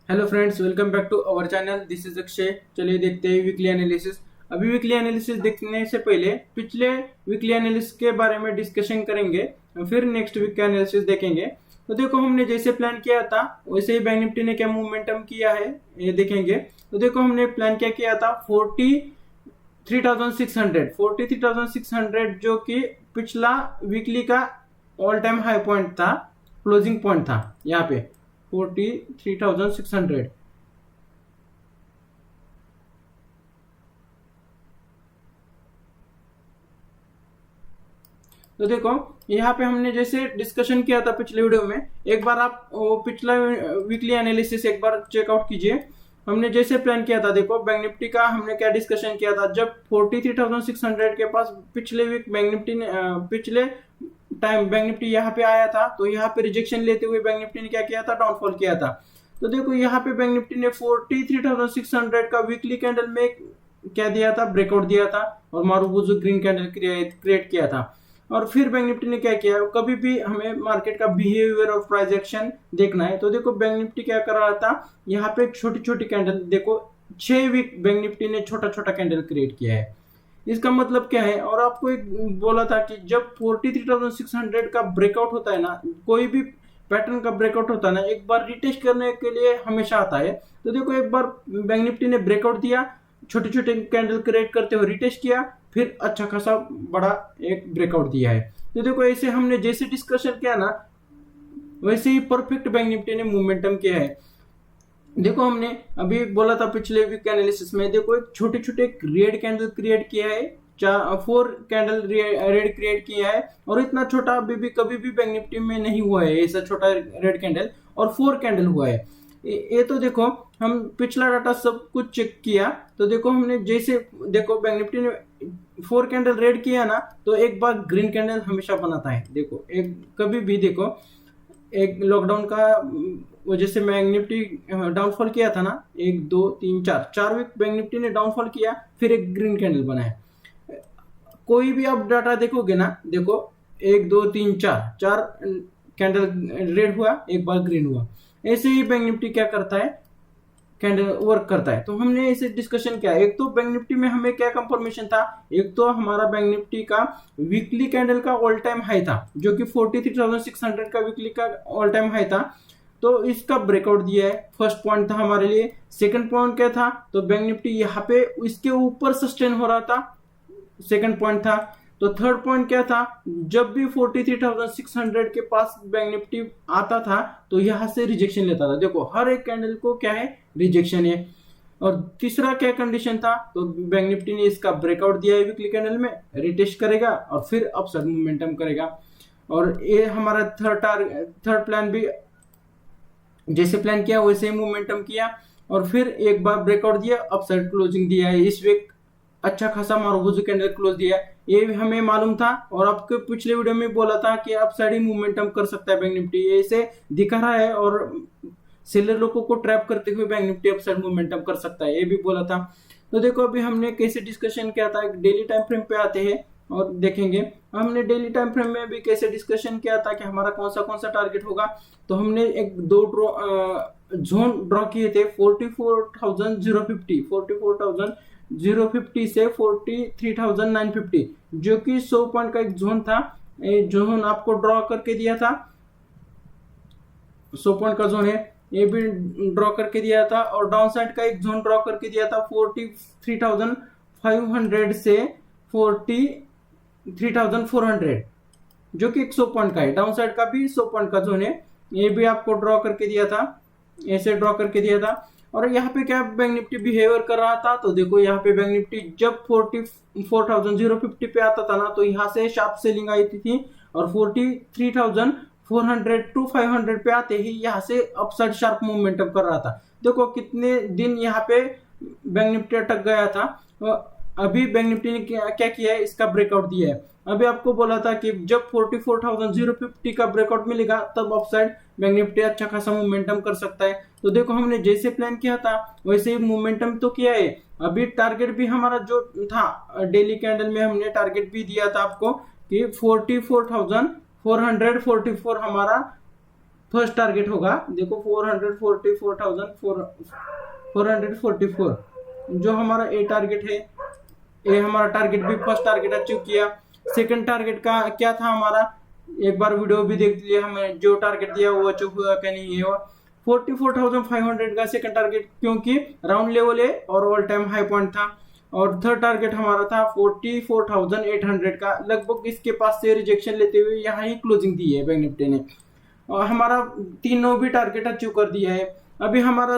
Hello friends, welcome back to our channel. This is Akshay. चलिए देखते हैं वीकली एनालिसिस। अभी वीकली एनालिसिस देखने से पहले पिछले वीकली एनालिसिस के बारे में डिस्कशन करेंगे, फिर नेक्स्ट वीक का एनालिसिस देखेंगे। तो देखो, हमने जैसे प्लान किया था वैसे ही बैंक निफ्टी ने क्या मोमेंटम किया है ये देखेंगे। तो देखो, हमने प्लान क्या किया था 43,600 जो कि पिछला वीकली का ऑल टाइम हाई पॉइंट था, क्लोजिंग पॉइंट था यहाँ पे 43,600। तो देखो, यहाँ पे हमने जैसे डिस्कशन किया था पिछले वीडियो में, एक बार आप वो पिछला वीकली एनालिसिस एक बार चेकआउट कीजिए। हमने जैसे प्लान किया था, देखो बैंक निफ्टी का हमने क्या डिस्कशन किया था। जब 43,600 के पास पिछले वीक बैंक निफ्टी ने पिछले टाइम बैंक निफ्टी यहाँ पे आया था, तो यहाँ पे रिजेक्शन लेते हुए बैंक निफ्टी ने क्या किया था, डाउनफॉल किया था। तो देखो, यहाँ पे बैंक निफ्टी ने 43,600 का वीकली कैंडल में क्या दिया था, ब्रेकआउट दिया था और मारुबुजु ग्रीन कैंडल क्रिएट किया था। और फिर बैंक निफ्टी ने क्या किया, कभी भी हमें मार्केट का बिहेवियर और प्राइस एक्शन देखना है। तो देखो, बैंक निफ्टी क्या कर रहा था, यहाँ पे छोटी छोटी कैंडल, देखो 6 वीक बैंक निफ्टी ने छोटा छोटा कैंडल क्रिएट किया है। इसका मतलब क्या है, और आपको एक बोला था कि जब 43,600 का ब्रेकआउट होता है ना, कोई भी पैटर्न का ब्रेकआउट होता है ना, एक बार रिटेस्ट करने के लिए हमेशा आता है। तो देखो, एक बार बैंक निफ्टी ने ब्रेकआउट दिया, छोटे छोटे कैंडल क्रिएट करते हुए रिटेस्ट किया, फिर अच्छा खासा बड़ा एक ब्रेकआउट दिया है। तो देखो, ऐसे हमने जैसे डिस्कशन किया ना, वैसे ही परफेक्ट बैंक निफ्टी ने मोमेंटम किया है। देखो, हमने अभी बोला था पिछले वीक एनालिसिस में, देखो एक छोटे छोटे रेड कैंडल क्रिएट किया है, 4 कैंडल रेड क्रिएट किया है, और इतना छोटा अभी भी कभी भी बैंक निफ्टी में नहीं हुआ है ऐसा छोटा रेड कैंडल, और 4 कैंडल हुआ है। ये तो देखो, हम पिछला डाटा सब कुछ चेक किया। तो देखो, हमने जैसे देखो बैंक निफ्टी ने 4 कैंडल रेड किया ना, तो एक बार ग्रीन कैंडल हमेशा बनाता है। देखो, एक कभी भी देखो, एक लॉकडाउन का वजह से बैंक निफ्टी डाउनफॉल किया था ना, 1 2 3 4 वीक बैंक निफ्टी ने डाउनफॉल किया, फिर एक ग्रीन कैंडल बनाया। कोई भी आप डाटा देखोगे ना, देखो 1 2 3 4 कैंडल रेड हुआ, एक बार ग्रीन हुआ। ऐसे ही बैंक निफ्टी क्या करता है, कैंडल वर्क करता है। तो हमने इसे डिस्कशन किया। एक तो बैंक निफ्टी में हमें क्या कंफर्मेशन था, एक तो हमारा बैंक निफ्टी का वीकली कैंडल का ऑल टाइम हाई था, जो कि 43,600 का वीकली का ऑल टाइम हाई था। तो इसका ब्रेकआउट दिया है, फर्स्ट पॉइंट था हमारे लिए। सेकंड पॉइंट क्या था, तो बैंक निफ्टी यहाँ पे इसके ऊपर सस्टेन हो रहा था, सेकंड पॉइंट था। तो थर्ड पॉइंट क्या था, जब भी 43,600 के पास बैंक निफ्टी आता था, तो यहां से रिजेक्शन लेता था। देखो, हर एक कैंडल को क्या है, रिजेक्शन है। और तीसरा क्या कंडीशन था, तो बैंक निफ्टी ने इसका ब्रेकआउट दिया है वीकली कैंडल में, रिटेस्ट करेगा और फिर अपसाइड मोमेंटम करेगा। और ये हमारा थर्ड प्लान भी जैसे प्लान किया वैसे ही मोमेंटम किया, और फिर एक बार ब्रेकआउट दिया, अपसाइड क्लोजिंग दिया है। इस वीक अच्छा खासा मारुबुजु कैंडल क्लोज दिया, ये भी हमें मालूम था। और आपके पिछले वीडियो में बोला था कि अपसाइड ही मूवमेंटम कर सकता है बैंक निफ्टी, ऐसे दिखा रहा है, और सेलर लोगों को ट्रैप करते हुए बैंक निफ्टी अपसाइड मूवमेंटम कर सकता है, ये भी बोला था। तो देखो, अभी हमने कैसे डिस्कशन किया था, डेली टाइम फ्रेम पे आते हैं और देखेंगे। हमने डेली टाइम फ्रेम में भी कैसे डिस्कशन किया था कि हमारा कौन सा टारगेट होगा। तो हमने एक दो जोन ड्रॉ किए थे, 44,050 से 43,950, जो कि 100 पॉइंट का एक जोन था। जोन आपको ड्रॉ करके दिया था, 100 पॉइंट का जोन है, ये भी ड्रॉ करके दिया था। और डाउन साइड का एक जोन ड्रॉ करके दिया था 43,500 से 43,400, जो कि 100 पॉइंट का है। डाउन साइड का भी 100 पॉइंट का जोन है, ये भी आपको ड्रॉ करके दिया था, ऐसे ड्रॉ करके दिया था। और यहाँ पे क्या बैंक निफ्टी बिहेवियर कर रहा था, तो देखो यहाँ पे बैंक निफ्टी जब 44,050 पे आता था ना, तो यहाँ से शार्प सेलिंग आई थी, और 43,400 टू 500 पे आते ही यहाँ से अपसाइड शार्प मूवमेंटम कर रहा था। देखो कितने दिन यहाँ पे बैंक निफ्टी अटक गया था। अभी बैंक निफ्टी ने क्या किया है, इसका ब्रेकआउट दिया है। अभी आपको बोला था कि जब 44,050 का ब्रेकआउट मिलेगा, तब अपसाइड बैंक निफ्टी अच्छा खासा मोमेंटम कर सकता है। तो देखो, हमने जैसे प्लान किया था वैसे ही मोमेंटम तो किया है। अभी टारगेट भी हमारा जो था, डेली कैंडल में हमने टारगेट भी दिया था आपको कि 44,444 हमारा फर्स्ट टारगेट होगा, देखो 444,444 जो हमारा ए टारगेट है, ये हमारा टारगेट भी फर्स्ट टारगेट अचीव किया। सेकंड टारगेट का क्या था हमारा, एक बार वीडियो भी देख लीजिए, हमें जो टारगेट दिया वो अचीव हुआ क्या नहीं है। 44,500 का सेकंड टारगेट, क्योंकि राउंड लेवल है और ऑल टाइम हाई पॉइंट था। और थर्ड टारगेट हमारा था 44,800 का, लगभग इसके पास से रिजेक्शन लेते हुए यहाँ ही क्लोजिंग दी है बैंक निफ्टी ने, और हमारा तीनों भी टारगेट अचीव कर दिया है। अभी हमारा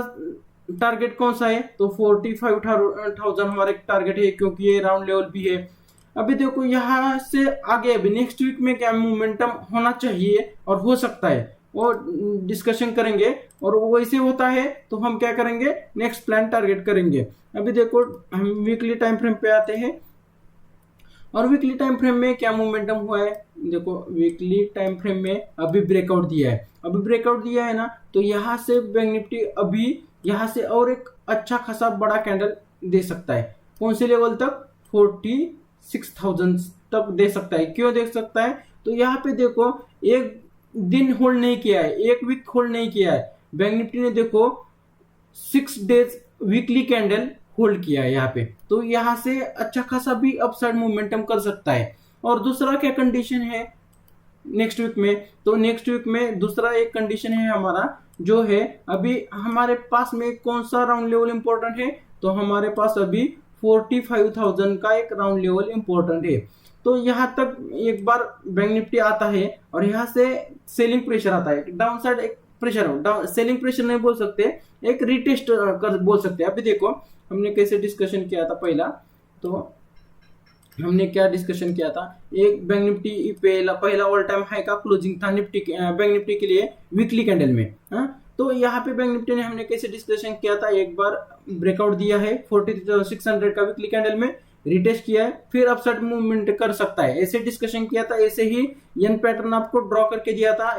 टारगेट कौन सा है, तो 45,000 हमारा एक टारगेट है, क्योंकि ये राउंड लेवल भी है। अभी देखो यहाँ से आगे अभी नेक्स्ट वीक में क्या मोमेंटम होना चाहिए और हो सकता है, वो डिस्कशन करेंगे। और वैसे होता है तो हम क्या करेंगे, नेक्स्ट प्लान टारगेट करेंगे। अभी देखो हम वीकली टाइम फ्रेम पे आते हैं, और वीकली टाइम फ्रेम में क्या मोमेंटम हुआ है, देखो वीकली टाइम फ्रेम में अभी ब्रेकआउट दिया है, अभी ब्रेकआउट दिया है ना, तो यहाँ से बैंक निफ्टी अभी यहाँ से और एक अच्छा खासा बड़ा कैंडल दे सकता है। कौन से लेवल तक, 46,000 तक दे सकता है। क्यों दे सकता है, तो यहाँ पे देखो एक दिन होल्ड नहीं किया है, एक वीक होल्ड नहीं किया है बैंक निफ्टी ने, देखो 6 डेज वीकली कैंडल होल्ड किया है यहाँ पे, तो यहाँ से अच्छा खासा भी अपसाइड मोमेंटम कर सकता है। और दूसरा क्या कंडीशन है नेक्स्ट वीक में, तो नेक्स्ट वीक में दूसरा एक कंडीशन है हमारा, जो है अभी हमारे पास में कौन सा राउंड लेवल इंपॉर्टेंट है, तो हमारे पास अभी 45,000 का एक राउंड लेवल इंपॉर्टेंट है। तो यहाँ तक एक बार बैंक निफ्टी आता है और यहाँ से सेलिंग प्रेशर आता है, डाउन साइड एक प्रेशर हो, सेलिंग प्रेशर नहीं बोल सकते, एक रिटेस्ट कर बोल सकते हैं। अभी देखो हमने कैसे डिस्कशन किया था पहला, तो हमने क्या डिस्कशन किया था, एक बैंक निफ्टी पहला ऑल टाइम हाई का क्लोजिंग था निफ्टी बैंक निफ्टी के लिए वीकली कैंडल में, तो यहाँ पे बैंक निफ्टी ने हमने कैसे डिस्कशन किया था, एक बार ब्रेकआउट दिया है 40,600 का वीकली कैंडल में, रिटेस्ट किया है, फिर अपसाइड मूवमेंट कर सकता है, ऐसे डिस्कशन किया था। ऐसे ही यन पैटर्न आपको ड्रॉ करके दिया था,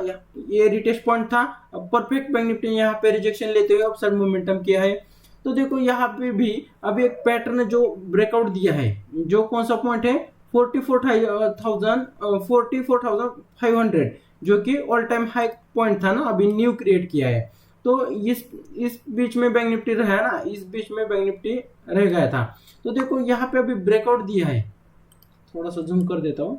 ये रिटेस्ट पॉइंट था, परफेक्ट बैंक निफ्टी ने यहाँ पे रिजेक्शन लेते हुए अपसाइड मूवमेंटम किया है। तो देखो यहाँ पे भी अभी एक पैटर्न जो ब्रेकआउट दिया है, जो कौन सा पॉइंट है 44,500, जो कि ऑल टाइम हाई पॉइंट था ना, अभी न्यू क्रिएट किया है। तो इस बीच में बैंक निफ्टी रहा ना, इस बीच में बैंक निफ्टी रह गया था। तो देखो यहाँ पे अभी ब्रेकआउट दिया है, थोड़ा सा जूम कर देता हूं,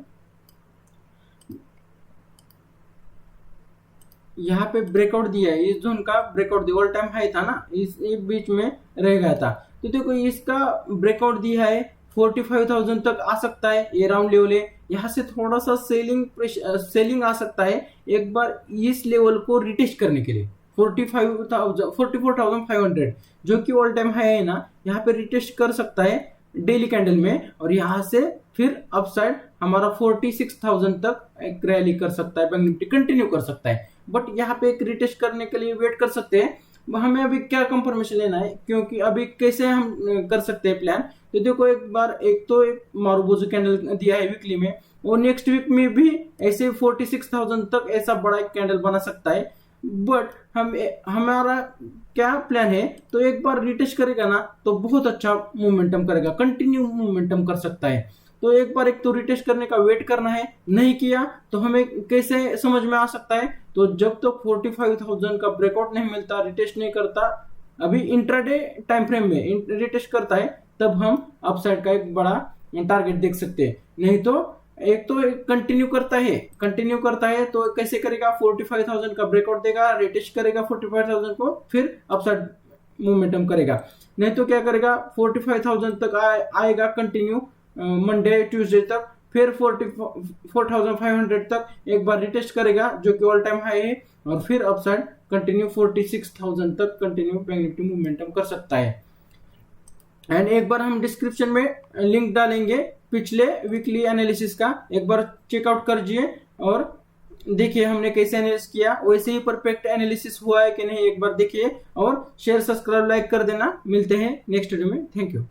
यहाँ पे ब्रेकआउट दिया है, इस जोन का ब्रेकआउट दिया, ऑल टाइम हाई था ना, इस बीच में रह गया था। तो देखो इसका ब्रेकआउट दिया है 45,000 तक आ सकता है, ये राउंड लेवल है। यहाँ से थोड़ा सा सेलिंग आ सकता है एक बार इस लेवल को रिटेस्ट करने के लिए, 44,500 जो कि ऑल टाइम हाई है ना, यहाँ पे रिटेस्ट कर सकता है डेली कैंडल में, और यहाँ से फिर अपसाइड हमारा 46,000 तक एक रैली कर सकता है, बैंक निफ्टी कंटिन्यू कर सकता है। बट यहाँ पे एक रिटेस्ट करने के लिए वेट कर सकते हैं। हमें अभी क्या कंफर्मेशन लेना है, क्योंकि अभी कैसे हम कर सकते हैं प्लान, तो देखो एक मारुबोजू कैंडल दिया है वीकली में, और नेक्स्ट वीक में भी ऐसे 46,000 तक ऐसा बड़ा एक कैंडल बना सकता है। बट हमारा क्या प्लान है, तो एक बार रिटेस्ट करेगा ना तो बहुत अच्छा मोमेंटम करेगा, कंटिन्यू मोमेंटम कर सकता है। तो एक बार एक तो रिटेस्ट करने का वेट करना है, नहीं किया तो हमें कैसे समझ में आ सकता है, तो जब तक 45,000 का ब्रेकआउट नहीं मिलता, रिटेस्ट नहीं करता, अभी इंट्राडे टाइम फ्रेम में रिटेस्ट करता है, तब हम अपसाइड का एक बड़ा टारगेट देख सकते हैं। नहीं तो एक तो कंटिन्यू करता है तो कैसे करेगा, 45,000 का ब्रेकआउट देगा, रिटेस्ट करेगा 45,000 को, फिर अपसाइड मोमेंटम करेगा। नहीं तो क्या करेगा, 45,000 तक आएगा कंटिन्यू मंडे ट्यूसडे तक, फिर 44,500 तक एक बार रिटेस्ट करेगा जो कि ऑल टाइम हाई है, और फिर अपसाइड कंटिन्यू 46,000 तक कंटिन्यू बैंक निफ्टी मूवमेंटम कर सकता है। एंड एक बार हम डिस्क्रिप्शन में लिंक डालेंगे पिछले वीकली एनालिसिस का, एक बार चेकआउट करिए और देखिए हमने कैसे एनालिसिस किया, वैसे ही परफेक्ट एनालिसिस हुआ है कि नहीं एक बार देखिए, और शेयर सब्सक्राइब लाइक कर देना। मिलते हैं नेक्स्ट वीडियो में, थैंक यू।